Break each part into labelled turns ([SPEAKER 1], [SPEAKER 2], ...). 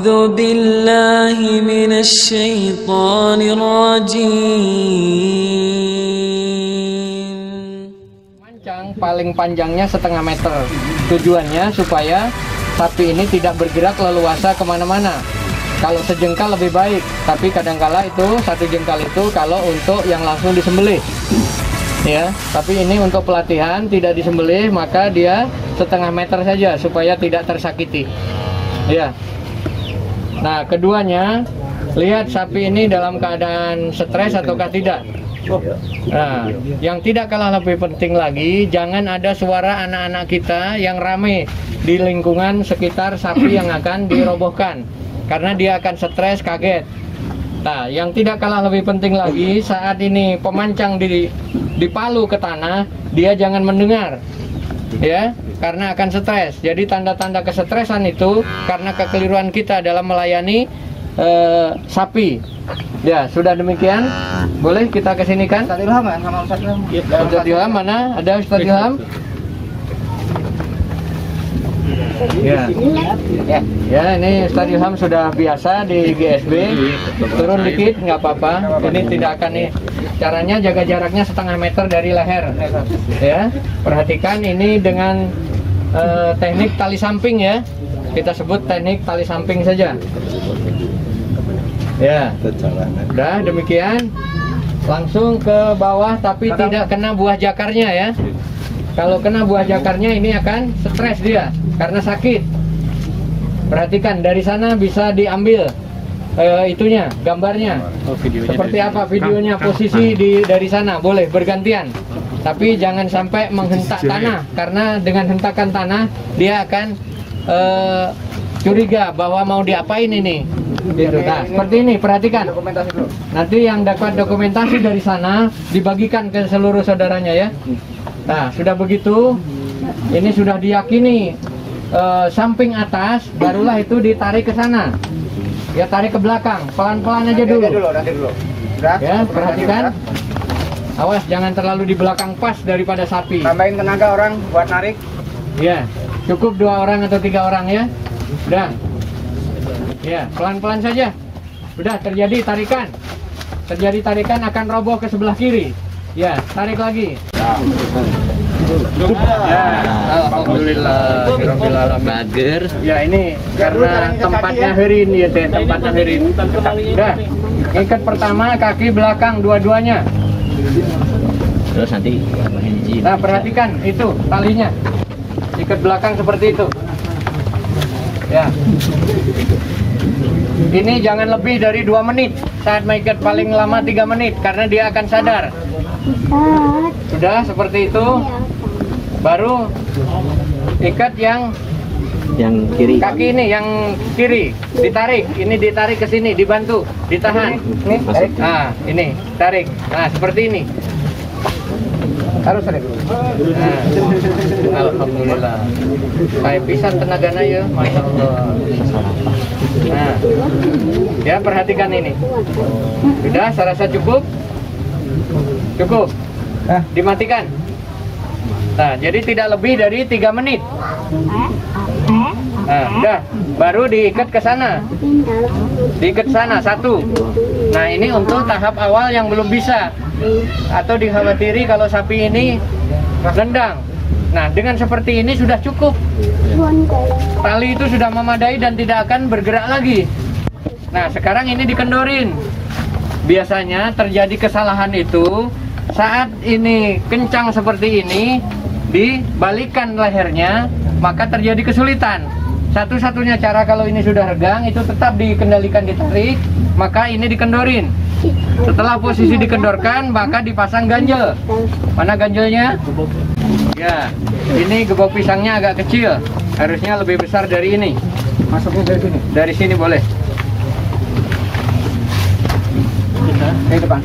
[SPEAKER 1] أعوذ بالله من الشيطان الرجيم.
[SPEAKER 2] Mancang paling panjangnya setengah meter. Tujuannya supaya sapi ini tidak bergerak leluasa kemana-mana. Kalau sejengkal lebih baik, tapi kadangkala itu satu jengkal itu kalau untuk yang langsung disembelih. Ya, tapi ini untuk pelatihan tidak disembelih, maka dia setengah meter saja supaya tidak tersakiti. Ya. Nah, keduanya, lihat sapi ini dalam keadaan stres ataukah tidak. Nah, yang tidak kalah lebih penting lagi, jangan ada suara anak-anak kita yang ramai di lingkungan sekitar sapi yang akan dirobohkan, karena dia akan stres, kaget. Nah, yang tidak kalah lebih penting lagi, saat ini pemancang dipalu ke tanah, dia jangan mendengar, ya, karena akan stres. Jadi tanda-tanda kesetresan itu karena kekeliruan kita dalam melayani sapi. Ya, sudah demikian. Boleh kita kesinikan?
[SPEAKER 3] Ustaz Ilham kan sama Ustaz Ilham.
[SPEAKER 2] Ustaz Ilham mana? Ada Ustaz Ilham? Ya. Ya, ini Ustaz Ilham sudah biasa di GSB. Turun dikit nggak apa-apa. Ini tidak akan nih. Caranya jaga jaraknya setengah meter dari leher. Ya. Perhatikan ini dengan teknik tali samping ya. Kita sebut teknik tali samping saja. Ya. Udah demikian. Langsung ke bawah tapi tidak kena buah jakarnya ya. Kalau kena buah jakarnya ini akan stres dia karena sakit. Perhatikan dari sana bisa diambil itunya, gambarnya. Seperti apa videonya, posisi dari sana boleh bergantian. Tapi jangan sampai menghentak tanah, karena dengan hentakan tanah dia akan curiga bahwa mau diapain ini. Gitu. Nah, seperti ini, perhatikan. Nanti yang dapat dokumentasi dari sana dibagikan ke seluruh saudaranya ya. Nah, sudah begitu, ini sudah diyakini samping atas, barulah itu ditarik ke sana. Ya, tarik ke belakang, pelan-pelan aja dulu. Ya, perhatikan. Awas jangan terlalu di belakang pas daripada sapi.
[SPEAKER 3] Tambahin tenaga orang buat narik.
[SPEAKER 2] Ya, cukup 2 orang atau 3 orang ya. Udah. Ya, pelan-pelan saja. Udah terjadi tarikan. Terjadi tarikan akan roboh ke sebelah kiri. Ya, tarik lagi. Ya, alhamdulillah.
[SPEAKER 1] Bager.
[SPEAKER 2] Ya, ini karena tempatnya herin ya, tempatnya herin. Udah. Ikat pertama kaki belakang dua-duanya.
[SPEAKER 1] Terus nanti
[SPEAKER 2] Nah, perhatikan itu talinya. Ikat belakang seperti itu. Ya. Ini jangan lebih dari 2 menit. Saat mengikat paling lama 3 menit karena dia akan sadar. Sudah seperti itu. Baru ikat yang
[SPEAKER 1] kiri.
[SPEAKER 2] kaki ini, yang kiri ditarik. Ini ditarik ke sini, dibantu, ditahan. Ini tarik. Nah, ini tarik. Nah, seperti ini.
[SPEAKER 3] Harus tarik dulu.
[SPEAKER 2] Nah, alhamdulillah. Kayak pisan tenaganya ya, masya Allah. Nah, ya perhatikan ini. Sudah, saya rasa cukup. Cukup. Dimatikan. Nah, jadi tidak lebih dari 3 menit. Nah, udah. Baru diikat ke sana. Diikat sana 1. Nah, ini untuk tahap awal yang belum bisa atau dikhawatiri kalau sapi ini rendang. Nah, dengan seperti ini sudah cukup. Tali itu sudah memadai dan tidak akan bergerak lagi. Nah, sekarang ini dikendorin. Biasanya terjadi kesalahan itu saat ini kencang seperti ini, dibalikkan lehernya, maka terjadi kesulitan. Satu-satunya cara kalau ini sudah regang, itu tetap dikendalikan, ditarik, maka ini dikendorin. Setelah posisi dikendorkan, maka dipasang ganjel. Mana ganjelnya? Ya, ini gebok pisangnya agak kecil, harusnya lebih besar dari ini.
[SPEAKER 3] Masuknya dari sini.
[SPEAKER 2] Dari sini boleh.
[SPEAKER 3] Dari depan.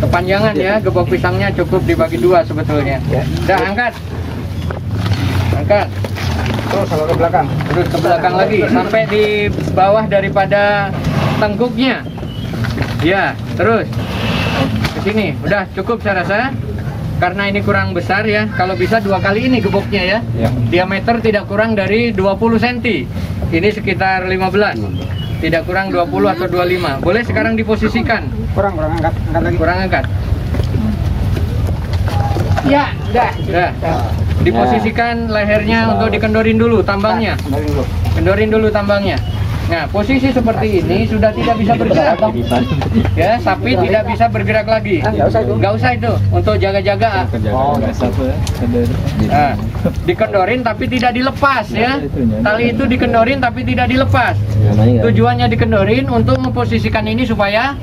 [SPEAKER 2] Kepanjangan ya, gebok pisangnya cukup dibagi 2 sebetulnya. Udah, angkat. Angkat.
[SPEAKER 3] Terus kalau ke belakang.
[SPEAKER 2] Terus ke belakang lagi sampai di bawah daripada tengkuknya. Ya, terus ke sini. Udah cukup saya rasa. karena ini kurang besar ya, kalau bisa 2 kali ini geboknya ya.
[SPEAKER 3] Ya.
[SPEAKER 2] Diameter tidak kurang dari 20 cm. Ini sekitar 15. Tidak kurang 20 atau 25. Boleh sekarang diposisikan.
[SPEAKER 3] Kurang angkat lagi.
[SPEAKER 2] Kurang angkat.
[SPEAKER 3] Ya, udah.
[SPEAKER 2] Dah. Diposisikan lehernya untuk dikendorin dulu tambangnya. Kendorin dulu tambangnya. Nah, posisi seperti ini sudah tidak bisa bergerak. Ya, sapi tidak bisa bergerak lagi. Nggak usah itu untuk jaga-jaga. Nah, dikendorin tapi tidak dilepas ya. Tali itu dikendorin tapi tidak dilepas. Tujuannya dikendorin untuk memposisikan ini supaya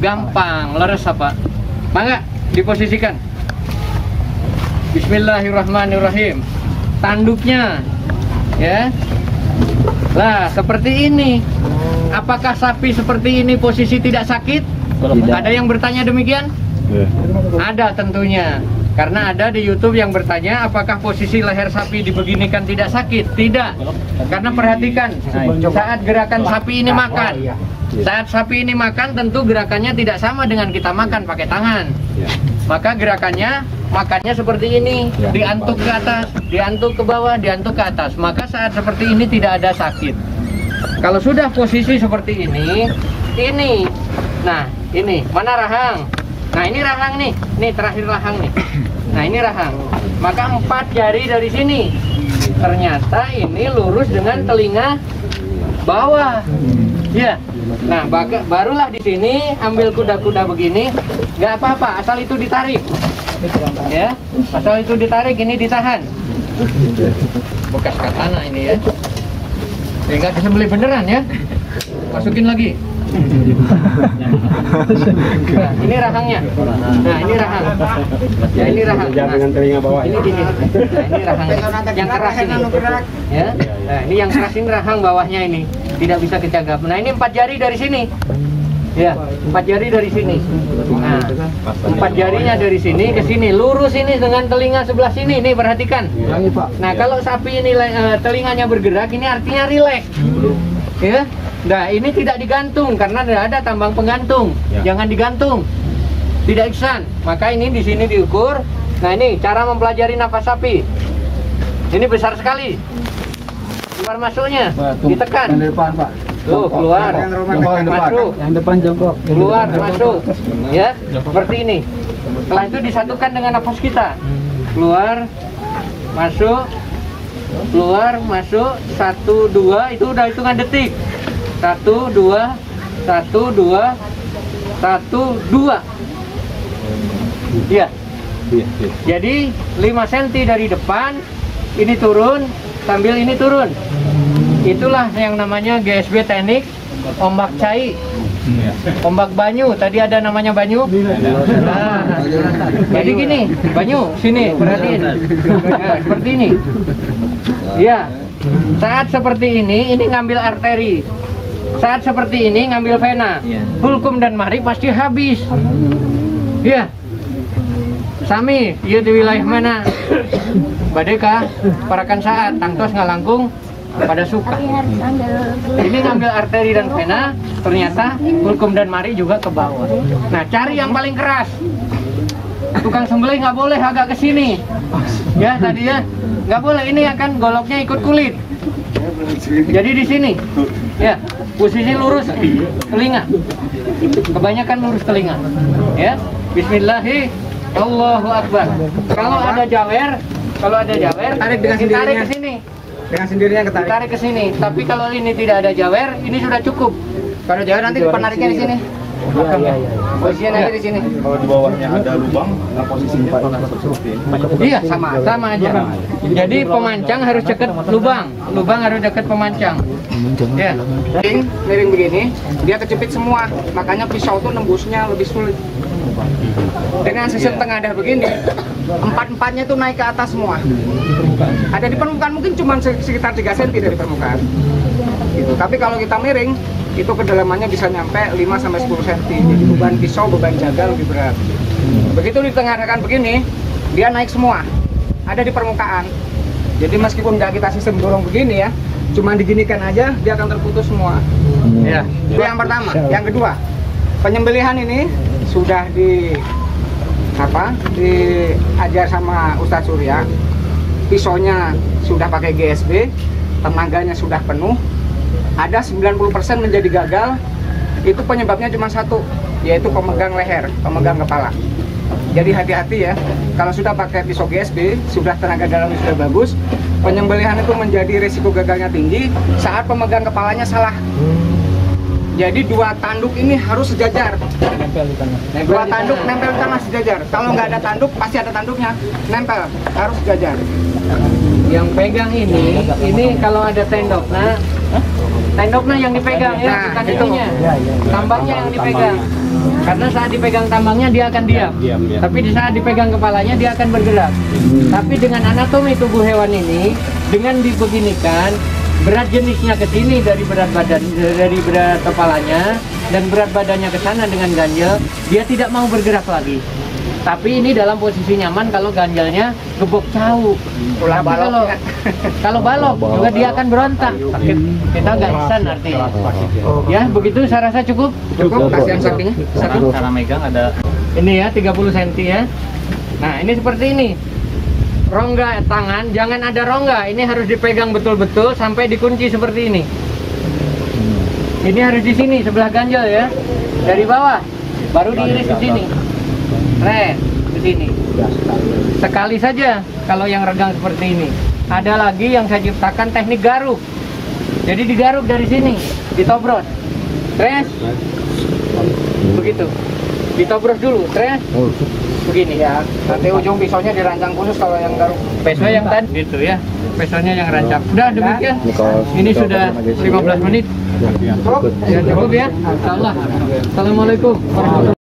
[SPEAKER 2] gampang leres apa. Mangga diposisikan. Bismillahirrahmanirrahim. Tanduknya ya. Lah, seperti ini. Apakah sapi seperti ini posisi tidak sakit? Tidak. Ada yang bertanya demikian? Ada tentunya. Karena ada di YouTube yang bertanya apakah posisi leher sapi dibeginikan tidak sakit? Tidak. Karena perhatikan, saat gerakan sapi ini makan. Saat sapi ini makan tentu gerakannya tidak sama dengan kita makan pakai tangan. Maka gerakannya makannya seperti ini, diantuk ke atas, diantuk ke bawah, diantuk ke atas. Maka saat seperti ini tidak ada sakit. Kalau sudah posisi seperti ini. Nah, ini mana rahang? Nah, ini rahang nih. Nih terakhir rahang nih. Nah, ini rahang. Maka 4 jari dari sini. Ternyata ini lurus dengan telinga bawah. Ya. Nah, barulah di sini ambil kuda-kuda begini, nggak apa-apa, asal itu ditarik. Ya, asal itu ditarik, ini ditahan. Bekas katana ini ya. Nggak disembelih beneran ya. Masukin lagi. Nah, ini rahangnya. Nah, ini rahang. Ya, ini rahang.
[SPEAKER 3] Dengan telinga bawah.
[SPEAKER 2] Ini gini. Nah, ini rahang yang keras ini. Ya. Nah, ini yang keras ini rahang bawahnya ini. Tidak bisa kecagap. Nah, ini 4 jari dari sini. Ya, 4 jari dari sini. Nah, 4 jarinya dari sini ke sini, lurus ini dengan telinga sebelah sini. Nih, perhatikan. Nah, kalau sapi ini telinganya bergerak, ini artinya rileks. Ya. Nah, ini tidak digantung karena tidak ada tambang penggantung. Jangan digantung. Tidak iksan. Maka ini di sini diukur. Nah, ini cara mempelajari nafas sapi. Ini besar sekali. Keluar masuknya, ditekan.
[SPEAKER 3] Yang depan, Pak.
[SPEAKER 2] Tuh, keluar. Masuk.
[SPEAKER 3] Yang depan jongkok.
[SPEAKER 2] Keluar, masuk. Ya, seperti ini. Setelah itu disatukan dengan nafas kita. Keluar, masuk. Keluar, masuk. 1, 2, itu udah hitungan detik. 1, 2, 1, 2, 1, 2. Ya. Jadi 5 cm dari depan ini turun sambil ini turun. Itulah yang namanya GSB teknik ombak cai. Ombak banyu, tadi ada namanya banyu. Nah, jadi gini, banyu sini perhatiin. Nah, seperti ini. Ya. Saat seperti ini ngambil arteri. Saat seperti ini ngambil vena. Hulkum dan mari pasti habis. Ya. Sami, iya di wilayah mana? Badeka, parakan saat, tangtos ngalangkung pada suka. Ini ngambil arteri dan vena, ternyata hulkum dan mari juga ke bawah. Nah, cari yang paling keras. Tukang sembelih nggak boleh agak ke sini. Ya, tadi ya. Nggak boleh, ini akan goloknya ikut kulit. Jadi di sini. Ya, posisi lurus telinga. Kebanyakan lurus telinga. Ya. Bismillahi Allahu Akbar. Kalau ada jawer,
[SPEAKER 3] Tarik dengan
[SPEAKER 2] ditarik
[SPEAKER 3] sendirinya.
[SPEAKER 2] ke sini.
[SPEAKER 3] Dengan sendirinya ketarik.
[SPEAKER 2] Ditarik ke sini. Tapi kalau ini tidak ada jawer, ini sudah cukup. Kalau jawer nanti penariknya di sini. Posisinya nanti di sini.
[SPEAKER 4] Kalau di bawahnya ada lubang, nah posisinya seperti ini.
[SPEAKER 2] Iya, sama aja. Jadi pemancang harus dekat lubang. Lubang harus dekat pemancang. Ya.
[SPEAKER 3] Miring begini, dia kecepit semua. Makanya pisau tuh nembusnya lebih sulit. Dengan sistem tengadah begini, 4-4-nya tuh naik ke atas semua. Ada di permukaan mungkin cuma sekitar 3 cm dari permukaan. Gitu. Tapi kalau kita miring, itu kedalamannya bisa nyampe 5-10 cm. Jadi beban pisau, beban jagal lebih berat. Begitu ditengadahkan begini, dia naik semua. Ada di permukaan. Jadi meskipun nggak kita sistem dorong begini ya, cuma diginikan aja, dia akan terputus semua. Ya, itu yang pertama. Yang kedua, penyembelihan ini sudah diajar sama Ustadz Surya, pisaunya sudah pakai GSB, tenaganya sudah penuh, ada 90% menjadi gagal. Itu penyebabnya cuma satu, yaitu pemegang leher, pemegang kepala. Jadi hati-hati ya, kalau sudah pakai pisau GSB, sudah tenaga dalamnya sudah bagus, penyembelihan itu menjadi risiko gagalnya tinggi saat pemegang kepalanya salah. Jadi dua tanduk ini harus sejajar. Dua tanduk nempel di tanah sejajar. Kalau nggak ada tanduk, pasti ada tanduknya. Nempel, harus sejajar.
[SPEAKER 2] Yang pegang ini kalau ada tendoknya, tendoknya yang dipegang ya, bukan itunya. Tambangnya yang dipegang. Karena saat dipegang tambangnya dia akan diam. Tapi di saat dipegang kepalanya dia akan bergerak. Tapi dengan anatomi tubuh hewan ini, dengan dibeginikan, berat jenisnya ke sini dari berat badan, dari berat kepalanya, dan berat badannya ke sana dengan ganjel, dia tidak mau bergerak lagi. Tapi ini dalam posisi nyaman kalau ganjalnya gebok cau. Tapi kalau balok juga dia akan berontak. Kita gaisan artinya. Ya, begitu saya rasa cukup.
[SPEAKER 3] Cukup, kasih yang sampingnya. Satu.
[SPEAKER 1] Cara megang ada
[SPEAKER 2] Ini ya 30 cm ya. Nah, ini seperti ini. Rongga tangan jangan ada rongga, ini harus dipegang betul-betul sampai dikunci seperti ini. Ini harus di sini sebelah ganjal ya, dari bawah baru diiris ke sini, ke sini. Sekali saja kalau yang regang seperti ini. Ada lagi yang saya ciptakan teknik garuk. Jadi digaruk dari sini, ditobros, begitu. Ditobros dulu, begini ya.
[SPEAKER 3] Nanti ujung pisaunya dirancang khusus kalau yang garuk.
[SPEAKER 2] Pisau yang tadi gitu ya, pisaunya yang rancang. Udah demikian. Ini sudah 15 menit. Ya, cukup ya. Insyaallah. Assalamualaikum warahmatullahi wabarakatuh.